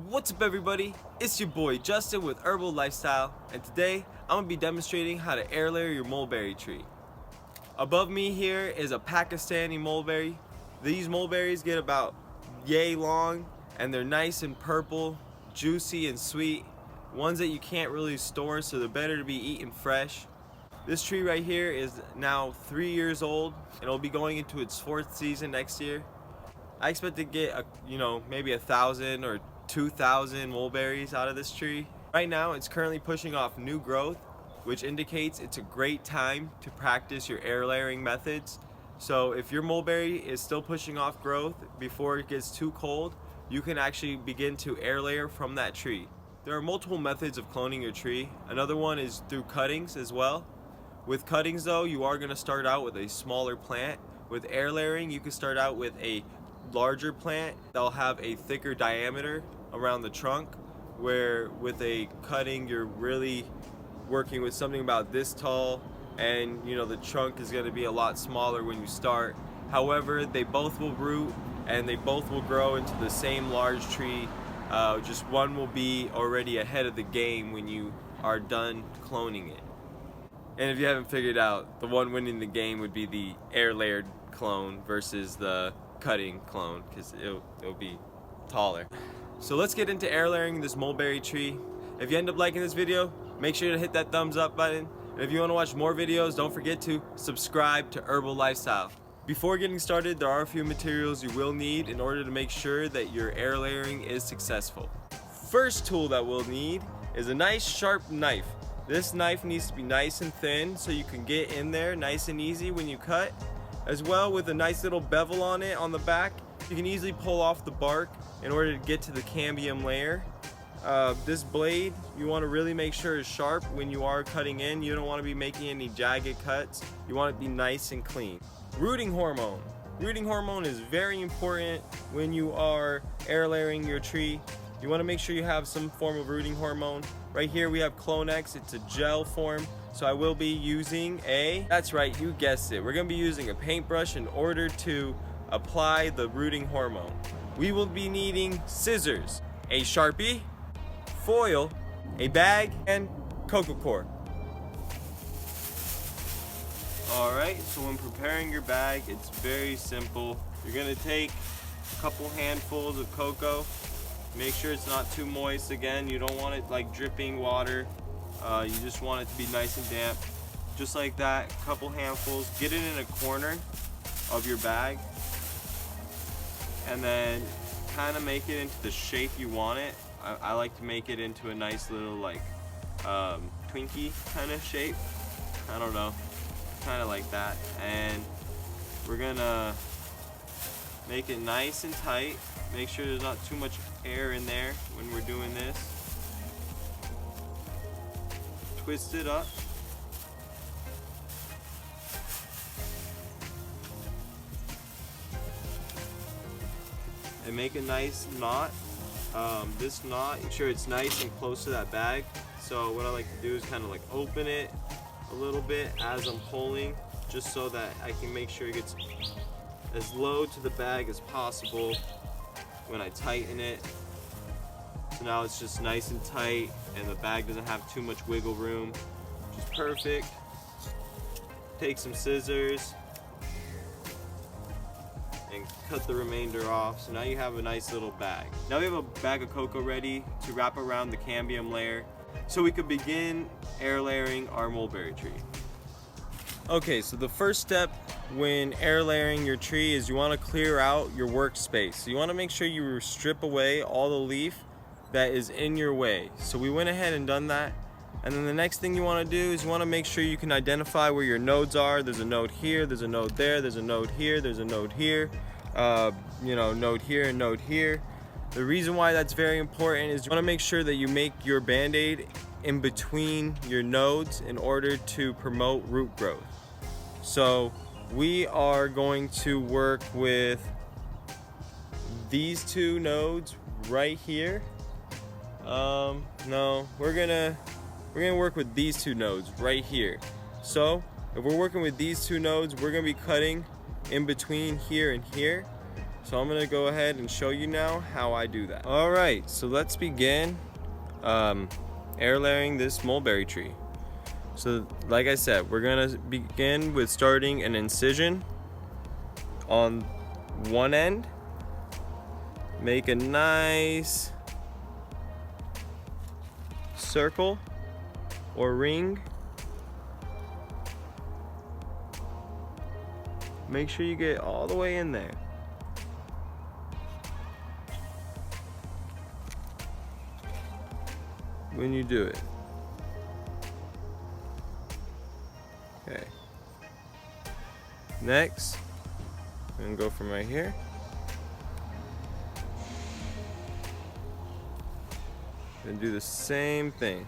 What's up everybody, it's your boy Justin with Herbal Lifestyle, and today I'm going to be demonstrating how to air layer your mulberry tree. Above me here is a Pakistani mulberry. These mulberries get about yay long and they're nice and purple, juicy and sweet. Ones that you can't really store, so they're better to be eaten fresh. This tree right here is now 3 years old and it'll be going into its 4th season next year. I expect to get maybe 1,000 or 2,000 mulberries out of this tree. Right now it's currently pushing off new growth, which indicates it's a great time to practice your air layering methods. So if your mulberry is still pushing off growth before it gets too cold, you can actually begin to air layer from that tree. There are multiple methods of cloning your tree. Another one is through cuttings as well. With cuttings though, you are going to start out with a smaller plant. With air layering, you can start out with a larger plant that'll have a thicker diameter around the trunk, where with a cutting you're really working with something about this tall, and the trunk is going to be a lot smaller when you start. However, they both will root and they both will grow into the same large tree. Just one will be already ahead of the game when you are done cloning it. And if you haven't figured out, the one winning the game would be the air layered clone versus the cutting clone, because it'll be taller. So let's get into air layering this mulberry tree. If you end up liking this video, make sure to hit that thumbs up button. And if you want to watch more videos, don't forget to subscribe to Herbal Lifestyle. Before getting started, there are a few materials you will need in order to make sure that your air layering is successful. First tool that we'll need is a nice sharp knife. This knife needs to be nice and thin so you can get in there nice and easy when you cut. As well, with a nice little bevel on it on the back, you can easily pull off the bark in order to get to the cambium layer. This blade, you want to really make sure is sharp when you are cutting in. You don't want to be making any jagged cuts. You want it to be nice and clean. Rooting hormone. Rooting hormone is very important when you are air layering your tree. You want to make sure you have some form of rooting hormone. Right here we have Clonex. It's a gel form. So I will be using that's right, you guessed it. We're going to be using a paintbrush in order to apply the rooting hormone. We will be needing scissors, a Sharpie, foil, a bag, and cocoa core. Alright, so when preparing your bag, it's very simple. You're going to take a couple handfuls of cocoa. Make sure it's not too moist. Again, you don't want it like dripping water. You just want it to be nice and damp. Just like that, a couple handfuls. Get it in a corner of your bag. And then kind of make it into the shape you want it. I like to make it into a nice little like Twinkie kind of shape. I don't know, kind of like that. And we're gonna make it nice and tight. Make sure there's not too much air in there when we're doing this. Twist it up. And make a nice knot. This knot, make sure it's nice and close to that bag. So what I like to do is kind of like open it a little bit as I'm pulling, just so that I can make sure it gets as low to the bag as possible when I tighten it. So now it's just nice and tight and the bag doesn't have too much wiggle room, which is perfect. Take some scissors and cut the remainder off. So now you have a nice little bag. Now we have a bag of cocoa ready to wrap around the cambium layer so we could begin air layering our mulberry tree. Okay, so the first step when air layering your tree is you want to clear out your workspace. So you want to make sure you strip away all the leaf that is in your way. So we went ahead and done that. And then the next thing you want to do is you want to make sure you can identify where your nodes are. There's a node here, there's a node there, there's a node here, there's a node here, node here and node here. The reason why that's very important is you want to make sure that you make your band-aid in between your nodes in order to promote root growth. So we are going to work with these two nodes right here. No, we're gonna work with these two nodes right here. So if we're working with these two nodes, we're gonna be cutting in between here and here. So I'm gonna go ahead and show you now how I do that. All right, so let's begin air layering this mulberry tree. So like I said, we're gonna begin with starting an incision on one end. Make a nice circle or ring. Make sure you get all the way in there. When you do it. Okay. Next, I'm gonna go from right here. And do the same thing.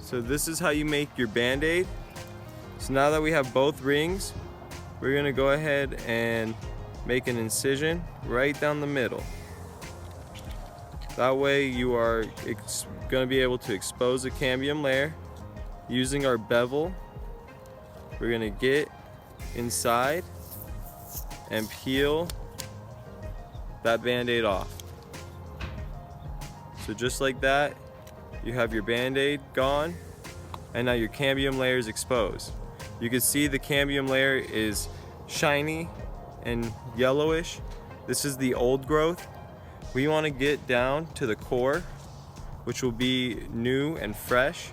So this is how you make your band-aid. So now that we have both rings, we're gonna go ahead and make an incision right down the middle. That way you are gonna be able to expose the cambium layer. Using our bevel, we're gonna get inside and peel that band-aid off. So just like that, you have your band-aid gone, and now your cambium layer is exposed. You can see the cambium layer is shiny and yellowish. This is the old growth. We want to get down to the core, which will be new and fresh.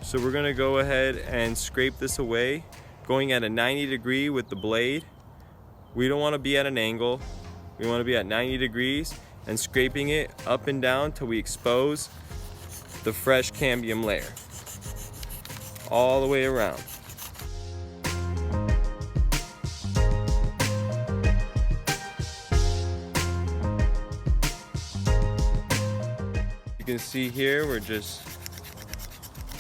So we're gonna go ahead and scrape this away, going at a 90 degree with the blade. We don't wanna be at an angle. We wanna be at 90 degrees and scraping it up and down till we expose the fresh cambium layer. All the way around. You can see here, we're just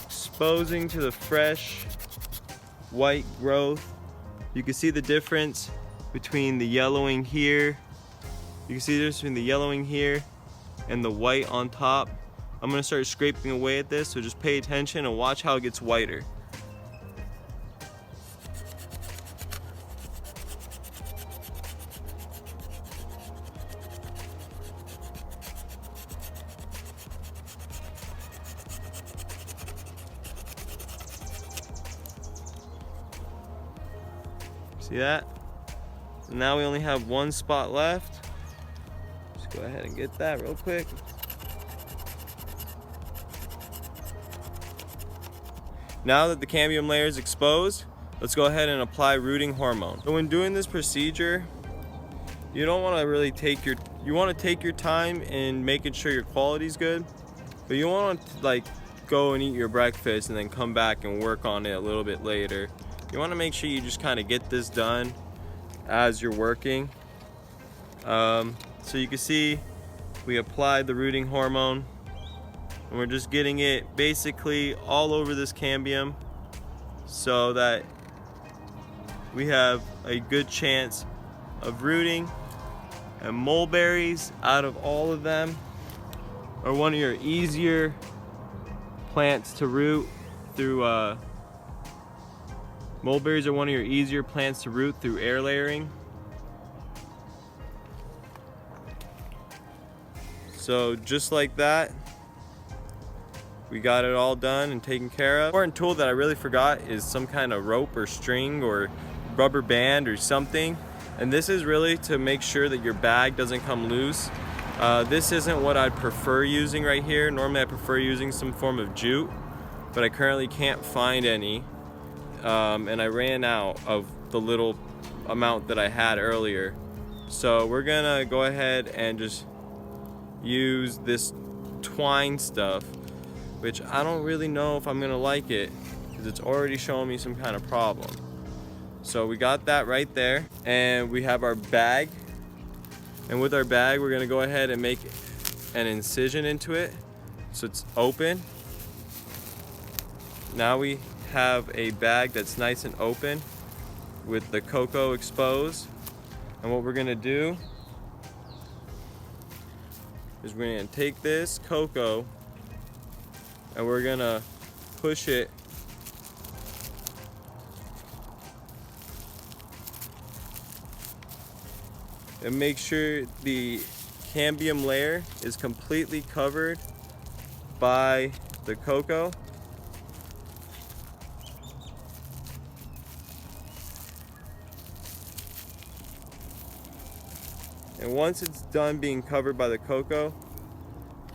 exposing to the fresh white growth. You can see the difference between the yellowing here. You can see the difference between the yellowing here and the white on top. I'm gonna start scraping away at this, so just pay attention and watch how it gets whiter. See that? So now we only have one spot left. Just go ahead and get that real quick. Now that the cambium layer is exposed, let's go ahead and apply rooting hormone. So when doing this procedure, you don't want to really take your time in making sure your quality is good, but you want to like go and eat your breakfast and then come back and work on it a little bit later. You want to make sure you just kind of get this done as you're working. So you can see we applied the rooting hormone, and we're just getting it basically all over this cambium so that we have a good chance of rooting. And mulberries, out of all of them, are one of your easier plants to root through mulberries are one of your easier plants to root through air layering. So just like that, we got it all done and taken care of. Important tool that I really forgot is some kind of rope or string or rubber band or something. And this is really to make sure that your bag doesn't come loose. This isn't what I'd prefer using right here. Normally I prefer using some form of jute, but I currently can't find any. And I ran out of the little amount that I had earlier. So we're gonna go ahead and just use this twine stuff, which I don't really know if I'm gonna like it because it's already showing me some kind of problem. So we got that right there, and we have our bag, and with our bag we're gonna go ahead and make an incision into it so it's open. Now we have a bag that's nice and open with the cocoa exposed, and what we're gonna do is we're gonna take this cocoa and we're gonna push it and make sure the cambium layer is completely covered by the cocoa. And once it's done being covered by the cocoa,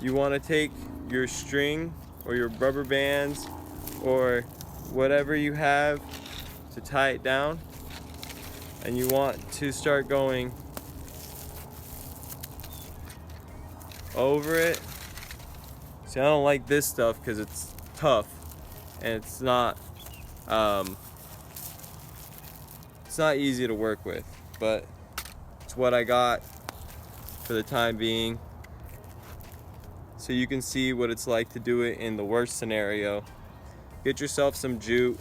you want to take your string or your rubber bands or whatever you have to tie it down, and you want to start going over it. See, I don't like this stuff because it's tough and it's not easy to work with, but it's what I got for the time being, so you can see what it's like to do it in the worst scenario. Get yourself some jute.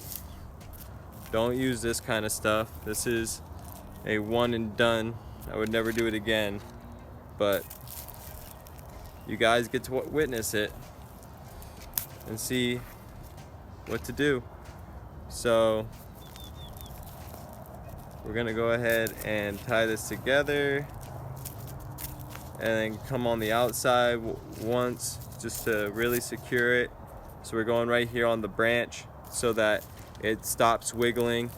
Don't use this kind of stuff. This is a one and done. I would never do it again, but you guys get to witness it and see what to do. So we're gonna go ahead and tie this together and then come on the outside once just to really secure it. So we're going right here on the branch so that it stops wiggling,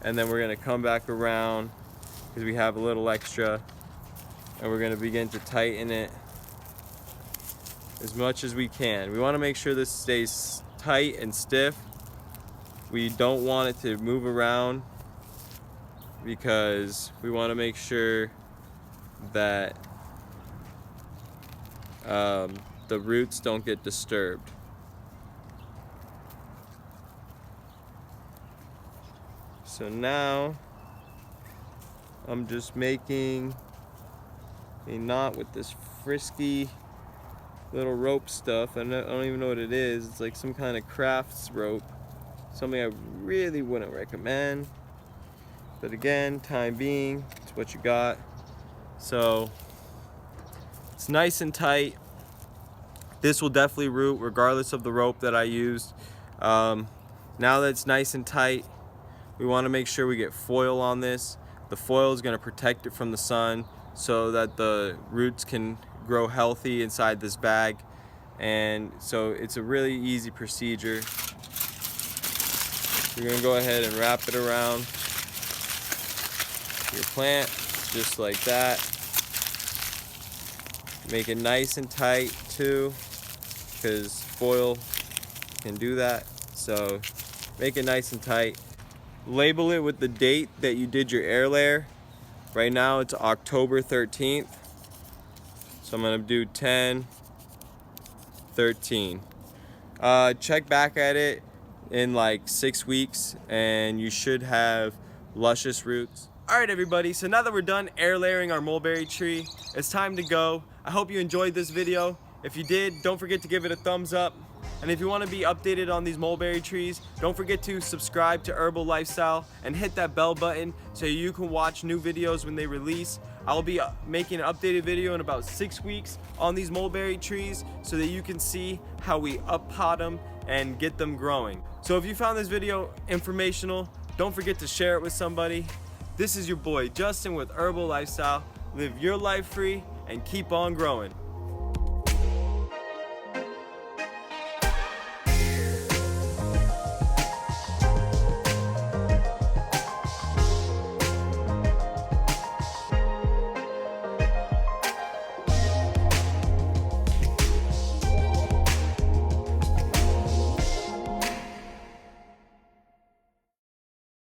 and then we're gonna come back around because we have a little extra, and we're gonna begin to tighten it as much as we can. We want to make sure this stays tight and stiff. We don't want it to move around because we want to make sure that the roots don't get disturbed. So now I'm just making a knot with this frisky little rope stuff. I don't even know what it is. It's like some kind of crafts rope, something I really wouldn't recommend, but again, time being, it's what you got. So it's nice and tight. This will definitely root regardless of the rope that I used. Now that it's nice and tight, we want to make sure we get foil on this. The foil is going to protect it from the sun so that the roots can grow healthy inside this bag. And so it's a really easy procedure. You're going to go ahead and wrap it around your plant just like that. Make it nice and tight too, because foil can do that. So make it nice and tight. Label it with the date that you did your air layer. Right now it's October 13th. So I'm gonna do 10/13. Check back at it in like 6 weeks and you should have luscious roots. Alright everybody, so now that we're done air layering our mulberry tree, it's time to go. I hope you enjoyed this video. If you did, don't forget to give it a thumbs up. And if you want to be updated on these mulberry trees, don't forget to subscribe to Herbal Lifestyle and hit that bell button so you can watch new videos when they release. I'll be making an updated video in about 6 weeks on these mulberry trees so that you can see how we up-pot them and get them growing. So if you found this video informational, don't forget to share it with somebody. This is your boy Justin with Herbal Lifestyle. Live your life free and keep on growing.